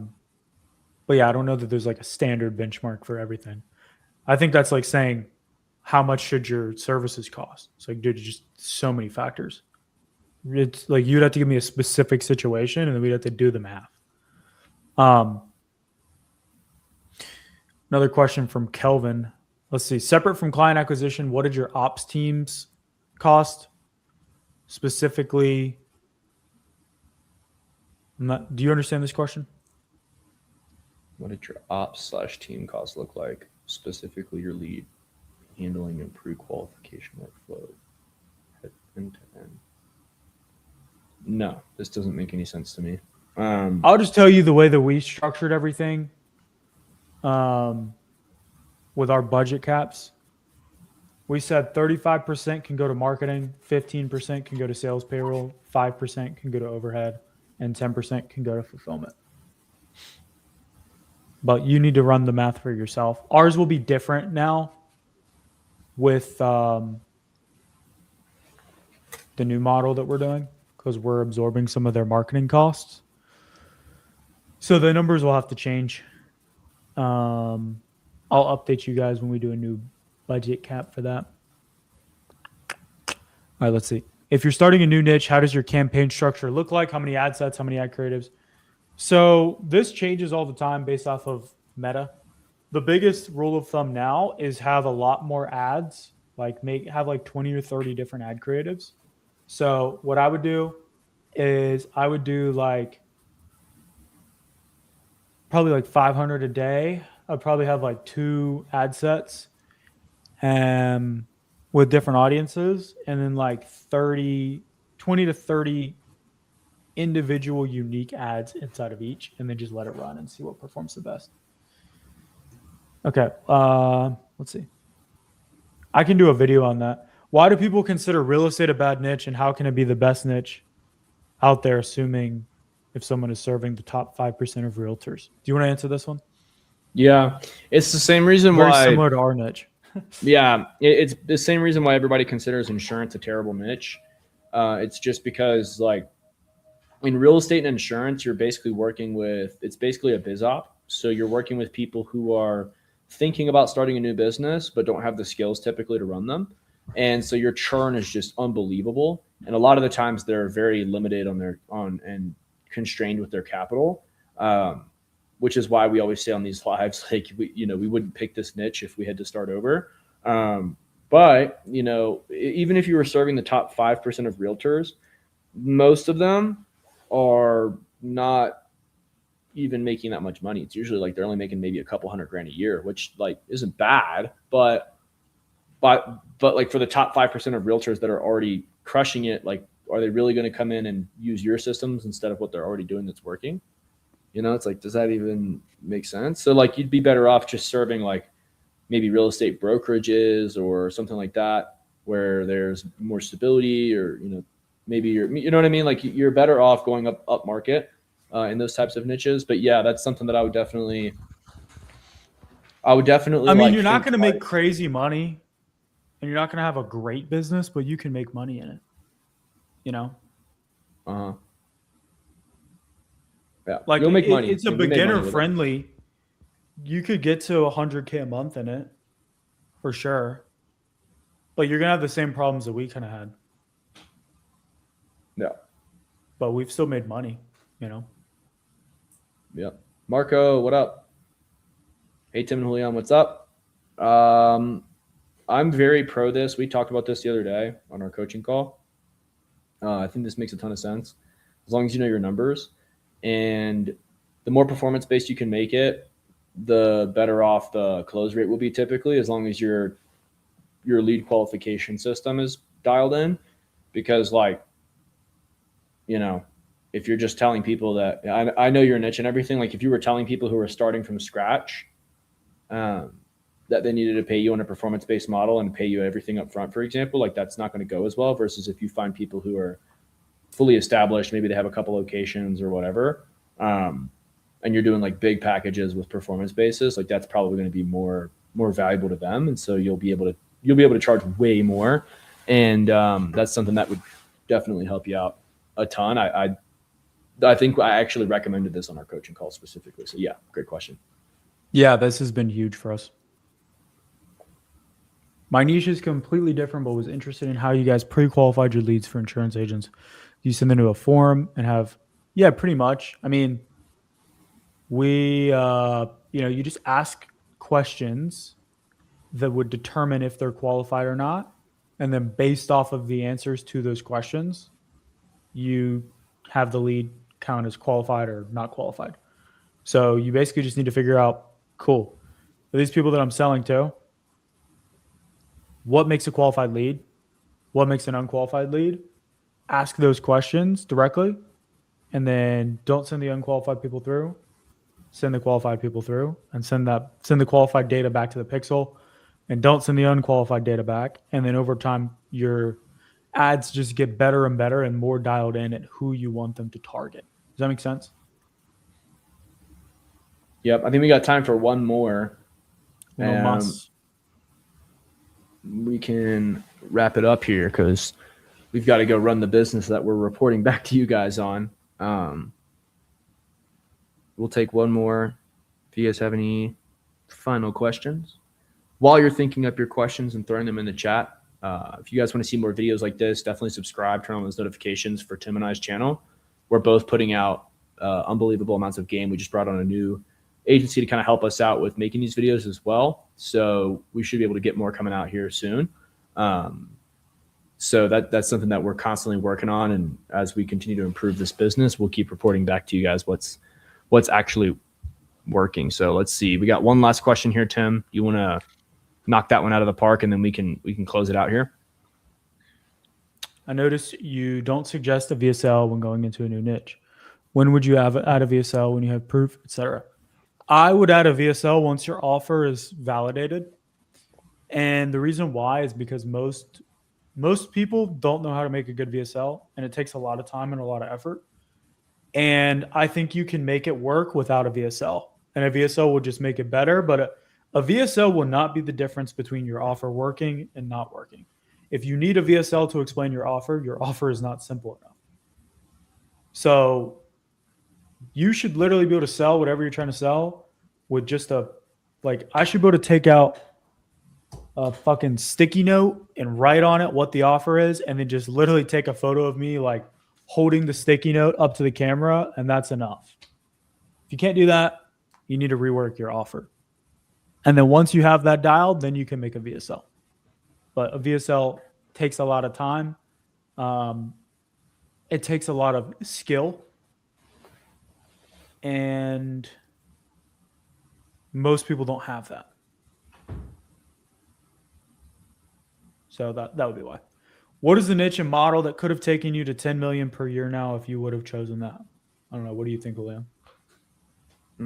Speaker 1: yeah, I don't know that there's like a standard benchmark for everything. I think that's like saying, how much should your services cost? It's like, dude, just so many factors. It's like you'd have to give me a specific situation, and then we'd have to do the math. Another question from Kelvin. Let's see. Separate from client acquisition, what did your ops teams cost? Specifically, do you understand this question?
Speaker 2: What did your ops/team costs look like? Specifically, your lead handling and pre-qualification workflow, end to end. No, this doesn't make any sense to me.
Speaker 1: I'll just tell you the way that we structured everything with our budget caps. We said 35% can go to marketing, 15% can go to sales payroll, 5% can go to overhead, and 10% can go to fulfillment. But you need to run the math for yourself. Ours will be different now with the new model that we're doing because we're absorbing some of their marketing costs. So the numbers will have to change. I'll update you guys when we do a new budget cap for that. All right, let's see. If you're starting a new niche, how does your campaign structure look like? How many ad sets? How many ad creatives? So this changes all the time based off of Meta. The biggest rule of thumb now is have a lot more ads, have like 20 or 30 different ad creatives. So what I would do is I would do like probably like 500 a day. I'd probably have like 2 ad sets. with different audiences, and then like 20 to 30 individual unique ads inside of each, and then just let it run and see what performs the best. Okay. Let's see. I can do a video on that. Why do people consider real estate a bad niche, and how can it be the best niche out there, assuming if someone is serving the top 5% of realtors? Do you want to answer this one?
Speaker 2: Yeah, it's the same reason
Speaker 1: Very
Speaker 2: why.
Speaker 1: similar to our niche.
Speaker 2: Yeah, it's the same reason why everybody considers insurance a terrible niche. It's just because, like, in real estate and insurance, you're basically working with, it's basically a biz op. So you're working with people who are thinking about starting a new business, but don't have the skills typically to run them. And so your churn is just unbelievable. And a lot of the times they're very limited and constrained with their capital. Which is why we always say on these lives, like, we wouldn't pick this niche if we had to start over. But, even if you were serving the top 5% of realtors, most of them are not even making that much money. It's usually like they're only making maybe a couple $100,000 a year, which like isn't bad, but like for the top 5% of realtors that are already crushing it, like, are they really going to come in and use your systems instead of what they're already doing that's working? It's like, does that even make sense? So like, you'd be better off just serving like maybe real estate brokerages or something like that, where there's more stability, or, maybe you know what I mean? Like, you're better off going up market in those types of niches. But yeah, that's something that I would definitely. I mean,
Speaker 1: you're not going to make crazy money, and you're not going to have a great business, but you can make money in it.
Speaker 2: Uh-huh. Yeah,
Speaker 1: like,
Speaker 2: you'll make money.
Speaker 1: It's a beginner friendly. You could get to $100K a month in it, for sure. But you're gonna have the same problems that we kind of had.
Speaker 2: Yeah.
Speaker 1: But we've still made money,
Speaker 2: Yeah. Marco, what up? Hey, Tim and Julian, what's up? I'm very pro this. We talked about this the other day on our coaching call. I think this makes a ton of sense, as long as you know your numbers. And the more performance-based you can make it, the better off the close rate will be typically, as long as your lead qualification system is dialed in. Because, like, if you're just telling people that, I know your niche and everything, like if you were telling people who are starting from scratch that they needed to pay you on a performance-based model and pay you everything up front, for example, like, that's not going to go as well, versus if you find people who are fully established, maybe they have a couple locations or whatever, and you're doing like big packages with performance basis, like that's probably going to be more valuable to them, and so you'll be able to charge way more, and that's something that would definitely help you out a ton. I think I actually recommended this on our coaching call specifically. So yeah, great question.
Speaker 1: Yeah, this has been huge for us. My niche is completely different, but was interested in how you guys pre-qualified your leads for insurance agents. You send them to a form and have, yeah, pretty much. I mean, we, you just ask questions that would determine if they're qualified or not. And then based off of the answers to those questions, you have the lead count as qualified or not qualified. So you basically just need to figure out, cool, for these people that I'm selling to, what makes a qualified lead? What makes an unqualified lead? Ask those questions directly, and then don't send the unqualified people through. Send the qualified people through, and send the qualified data back to the pixel, and don't send the unqualified data back. And then over time, your ads just get better and better and more dialed in at who you want them to target. Does that make sense?
Speaker 2: Yep. I think we got time for one more. We can wrap it up here because we've got to go run the business that we're reporting back to you guys on. We'll take one more. If you guys have any final questions, while you're thinking up your questions and throwing them in the chat, if you guys want to see more videos like this, definitely subscribe, turn on those notifications for Tim and I's channel. We're both putting out unbelievable amounts of game. We just brought on a new agency to kind of help us out with making these videos as well. So we should be able to get more coming out here soon. So that's something that we're constantly working on. And as we continue to improve this business, we'll keep reporting back to you guys what's actually working. So let's see. We got one last question here, Tim. You want to knock that one out of the park, and then we can close it out here.
Speaker 1: I noticed you don't suggest a VSL when going into a new niche. When would you add a VSL when you have proof, etc.? I would add a VSL once your offer is validated. And the reason why is because most people don't know how to make a good VSL, and it takes a lot of time and a lot of effort. And I think you can make it work without a VSL. And a VSL will just make it better, but a VSL will not be the difference between your offer working and not working. If you need a VSL to explain your offer is not simple enough. So you should literally be able to sell whatever you're trying to sell with just I should be able to take out a fucking sticky note and write on it what the offer is, and then just literally take a photo of me like holding the sticky note up to the camera, and that's enough. If you can't do that, you need to rework your offer. And then once you have that dialed, then you can make a VSL. But a VSL takes a lot of time. It takes a lot of skill. And most people don't have that. So that would be why. What is the niche and model that could have taken you to 10 million per year now if you would have chosen that? I don't know. What do you think, William?
Speaker 2: I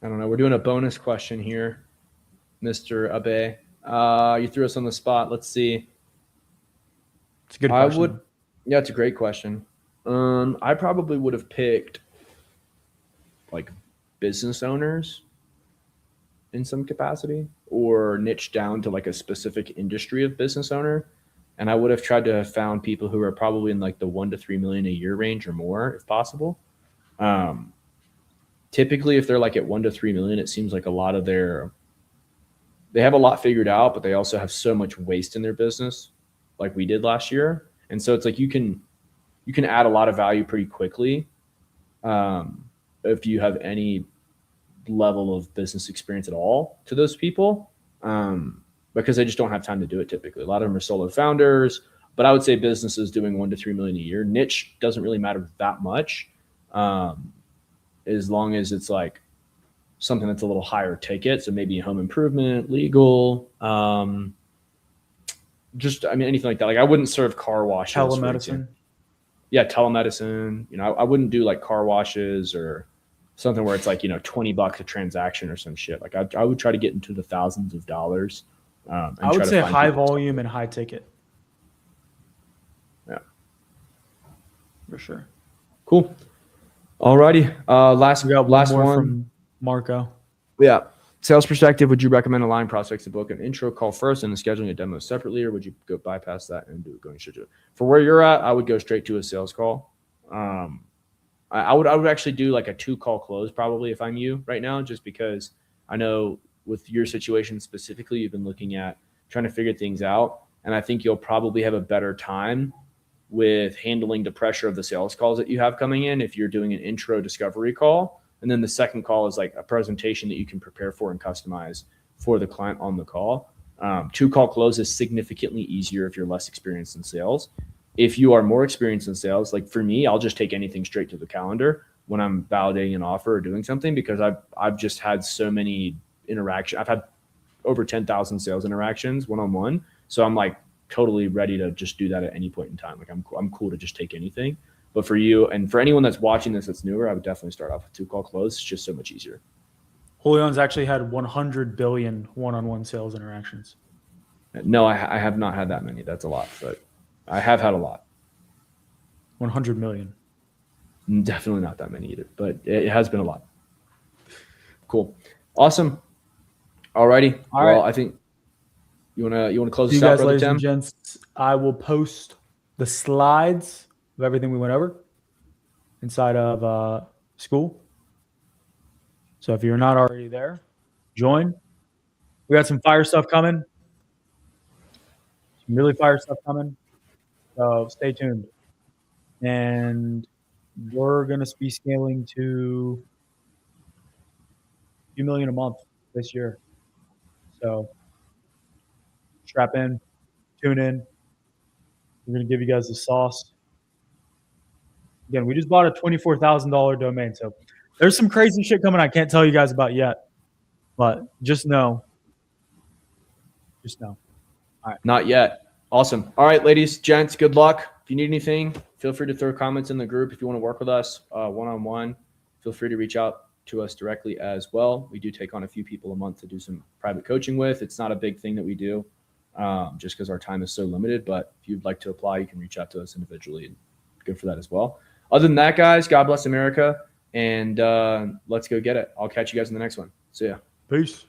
Speaker 2: don't know. We're doing a bonus question here, Mr. Abe. You threw us on the spot. Let's see.
Speaker 1: It's a good question.
Speaker 2: Yeah, it's a great question. I probably would have picked like business owners in some capacity, or niche down to like a specific industry of business owner. And I would have tried to have found people who are probably in like the 1 to 3 million a year range or more, if possible. Typically, if they're like at 1 to 3 million, it seems like a lot of they have a lot figured out, but they also have so much waste in their business, like we did last year. And so it's like you can add a lot of value pretty quickly if you have any level of business experience at all to those people, because they just don't have time to do it typically. A lot of them are solo founders, but I would say businesses doing 1 to 3 million a year. Niche doesn't really matter that much, as long as it's like something that's a little higher ticket. So maybe home improvement, legal, anything like that. Like I wouldn't serve car washes.
Speaker 1: Telemedicine.
Speaker 2: Yeah, telemedicine. I wouldn't do like car washes or something where it's like, $20 a transaction or some shit. Like I would try to get into the thousands of dollars.
Speaker 1: I would say high volume and high ticket.
Speaker 2: Yeah.
Speaker 1: For sure.
Speaker 2: Cool. Alrighty. Last one
Speaker 1: from Marco.
Speaker 2: Yeah. Sales perspective, would you recommend allowing prospects to book an intro call first and then scheduling a demo separately, or would you go bypass that and do it going straight to it? For where you're at, I would go straight to a sales call. I would actually do like a 2-call close probably if I'm you right now, just because I know with your situation specifically, you've been looking at trying to figure things out. And I think you'll probably have a better time with handling the pressure of the sales calls that you have coming in if you're doing an intro discovery call. And then the second call is like a presentation that you can prepare for and customize for the client on the call. 2-call close is significantly easier if you're less experienced in sales. If you are more experienced in sales, like for me, I'll just take anything straight to the calendar when I'm validating an offer or doing something, because I've just had so many interactions. I've had over 10,000 sales interactions one-on-one. So I'm like totally ready to just do that at any point in time. Like I'm cool to just take anything. But for you and for anyone that's watching this that's newer, I would definitely start off with 2-call close. It's just so much easier.
Speaker 1: Julion's actually had 100 billion one-on-one sales interactions.
Speaker 2: No, I have not had that many. That's a lot, but I have had a lot.
Speaker 1: 100 million.
Speaker 2: Definitely not that many either, but it has been a lot. Cool. Awesome. Alrighty. Well, I think you wanna close this out, brother Tim?
Speaker 1: Ladies and gents, I will post the slides of everything we went over inside of school. So if you're not already there, join. We got some fire stuff coming. Some really fire stuff coming. So stay tuned. And we're going to be scaling to a few million a month this year. So strap in, tune in. We're going to give you guys the sauce. Again, we just bought a $24,000 domain. So there's some crazy shit coming I can't tell you guys about yet. But just know.
Speaker 2: Not yet. Awesome. All right, ladies, gents, good luck. If you need anything, feel free to throw comments in the group. If you want to work with us one-on-one, feel free to reach out to us directly as well. We do take on a few people a month to do some private coaching with. It's not a big thing that we do just because our time is so limited. But if you'd like to apply, you can reach out to us individually. And good for that as well. Other than that, guys, God bless America. And let's go get it. I'll catch you guys in the next one. See ya.
Speaker 1: Peace.